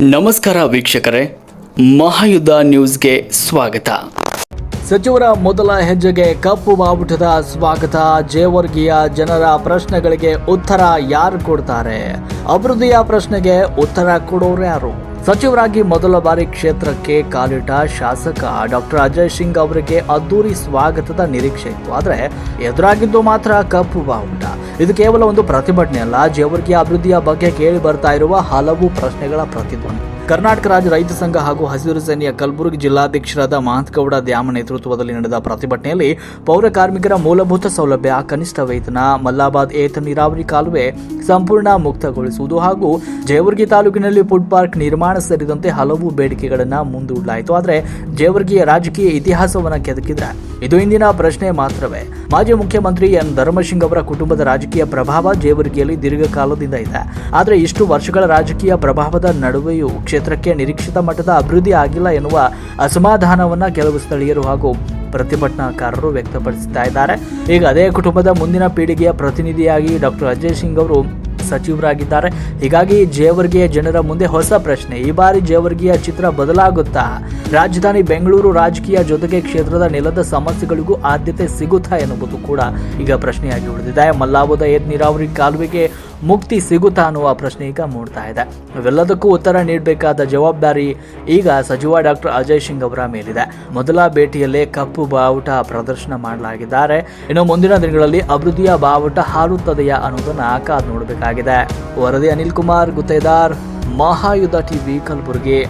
ನಮಸ್ಕಾರ ವೀಕ್ಷಕರೇ, ಮಹಾಯುದ್ಧ ನ್ಯೂಸ್ಗೆ ಸ್ವಾಗತ. ಸಚಿವರ ಮೊದಲ ಹೆಜ್ಜೆಗೆ ಕಪ್ಪು ಬಾವುಟದ ಸ್ವಾಗತ. ಜೇವರ್ಗಿಯ ಜನರ ಪ್ರಶ್ನೆಗಳಿಗೆ ಉತ್ತರ ಯಾರು ಕೊಡ್ತಾರೆ? ಅಭಿವೃದ್ಧಿಯ ಪ್ರಶ್ನೆಗೆ ಉತ್ತರ ಕೊಡೋರು ಯಾರು? ಸಚಿವರಾಗಿ ಮೊದಲ ಬಾರಿ ಕ್ಷೇತ್ರಕ್ಕೆ ಕಾಲಿಟ್ಟ ಶಾಸಕ ಡಾಕ್ಟರ್ ಅಜಯ್ ಸಿಂಗ್ ಅವರಿಗೆ ಅದ್ದೂರಿ ಸ್ವಾಗತದ ನಿರೀಕ್ಷೆ ಇತ್ತು. ಆದರೆ ಎದುರಾಗಿದ್ದು ಮಾತ್ರ ಕಪ್ಪು ಬಾವುಟ. ಇದು ಕೇವಲ ಒಂದು ಪ್ರತಿಭಟನೆ ಅಲ್ಲ, ಜೇವರ್ಗಿಯ ಅಭಿವೃದ್ಧಿಯ ಬಗ್ಗೆ ಕೇಳಿ ಬರ್ತಾ ಇರುವ ಹಲವು ಪ್ರಶ್ನೆಗಳ ಪ್ರತಿಧ್ವನಿ. ಕರ್ನಾಟಕ ರಾಜ್ಯ ರೈತ ಸಂಘ ಹಾಗೂ ಹಸಿರು ಸೇನೆಯ ಕಲಬುರಗಿ ಜಿಲ್ಲಾಧ್ಯಕ್ಷರಾದ ಮಹಂತಗೌಡ ದ್ಯಾಮ ನೇತೃತ್ವದಲ್ಲಿ ನಡೆದ ಪ್ರತಿಭಟನೆಯಲ್ಲಿ ಪೌರ ಕಾರ್ಮಿಕರ ಮೂಲಭೂತ ಸೌಲಭ್ಯ, ಕನಿಷ್ಠ ವೇತನ, ಮಲ್ಲಾಬಾದ್ ಏತ ನೀರಾವರಿ ಕಾಲುವೆ ಸಂಪೂರ್ಣ ಮುಕ್ತಗೊಳಿಸುವುದು ಹಾಗೂ ಜೇವರ್ಗಿ ತಾಲೂಕಿನಲ್ಲಿ ಫುಡ್ ಪಾರ್ಕ್ ನಿರ್ಮಾಣ ಸೇರಿದಂತೆ ಹಲವು ಬೇಡಿಕೆಗಳನ್ನು ಮುಂದೂಡಲಾಯಿತು. ಆದರೆ ಜೇವರ್ಗಿಯ ರಾಜಕೀಯ ಇತಿಹಾಸವನ್ನು ಕೆದಕಿದ್ರೆ ಇದು ಇಂದಿನ ಪ್ರಶ್ನೆ ಮಾತ್ರವೇ. ಮಾಜಿ ಮುಖ್ಯಮಂತ್ರಿ ಎನ್ ಧರ್ಮಸಿಂಗ್ ಅವರ ಕುಟುಂಬದ ರಾಜಕೀಯ ಪ್ರಭಾವ ಜೇವರ್ಗಿಯಲ್ಲಿ ದೀರ್ಘಕಾಲದಿಂದ ಇದೆ. ಆದರೆ ಇಷ್ಟು ವರ್ಷಗಳ ರಾಜಕೀಯ ಪ್ರಭಾವದ ನಡುವೆಯೂ ಕ್ಷೇತ್ರಕ್ಕೆ ನಿರೀಕ್ಷಿತ ಮಟ್ಟದ ಅಭಿವೃದ್ಧಿ ಆಗಿಲ್ಲ ಎನ್ನುವ ಅಸಮಾಧಾನವನ್ನ ಕೆಲವು ಸ್ಥಳೀಯರು ಹಾಗೂ ಪ್ರತಿಭಟನಾಕಾರರು ವ್ಯಕ್ತಪಡಿಸುತ್ತಾ ಇದ್ದಾರೆ. ಈಗ ಅದೇ ಕುಟುಂಬದ ಮುಂದಿನ ಪೀಳಿಗೆಯ ಪ್ರತಿನಿಧಿಯಾಗಿ ಡಾಕ್ಟರ್ ಅಜಯ್ ಸಿಂಗ್ ಅವರು ಸಚಿವರಾಗಿದ್ದಾರೆ. ಹೀಗಾಗಿ ಜೇವರ್ಗಿಯ ಜನರ ಮುಂದೆ ಹೊಸ ಪ್ರಶ್ನೆ. ಈ ಬಾರಿ ಜೇವರ್ಗಿಯ ಚಿತ್ರ ಬದಲಾಗುತ್ತಾ? ರಾಜಧಾನಿ ಬೆಂಗಳೂರು ರಾಜಕೀಯ ಜೊತೆಗೆ ಕ್ಷೇತ್ರದ ನೆಲದ ಸಮಸ್ಯೆಗಳಿಗೂ ಆದ್ಯತೆ ಸಿಗುತ್ತಾ ಎನ್ನುವುದು ಕೂಡ ಈಗ ಪ್ರಶ್ನೆಯಾಗಿ ಉಳಿದಿದೆ. ಮಲ್ಲಾಬಾದ್ ಏತ ನೀರಾವರಿ ಕಾಲುವೆಗೆ ಮುಕ್ತಿ ಸಿಗುತ್ತಾ ಅನ್ನುವ ಪ್ರಶ್ನೆ ಈಗ ಮೂಡ್ತಾ ಇದೆ. ಇವೆಲ್ಲದಕ್ಕೂ ಉತ್ತರ ನೀಡಬೇಕಾದ ಜವಾಬ್ದಾರಿ ಈಗ ಸಚಿವ ಡಾಕ್ಟರ್ ಅಜಯ್ ಸಿಂಗ್ ಅವರ ಮೇಲಿದೆ. ಮೊದಲ ಭೇಟಿಯಲ್ಲೇ ಕಪ್ಪು ಬಾವುಟ ಪ್ರದರ್ಶನ ಮಾಡಲಾಗಿದ್ದಾರೆ. ಇನ್ನು ಮುಂದಿನ ದಿನಗಳಲ್ಲಿ ಅಭಿವೃದ್ಧಿಯ ಬಾವುಟ ಹಾರುತ್ತದೆಯಾ ಅನ್ನೋದನ್ನ ಕಾದು ನೋಡಬೇಕಾಗಿದೆ. ವರದಿ ಅನಿಲ್ ಕುಮಾರ್ ಗುತ್ತೇದಾರ್, ಮಹಾಯುದ್ಧ ಟಿವಿ, ಕಲಬುರಗಿ.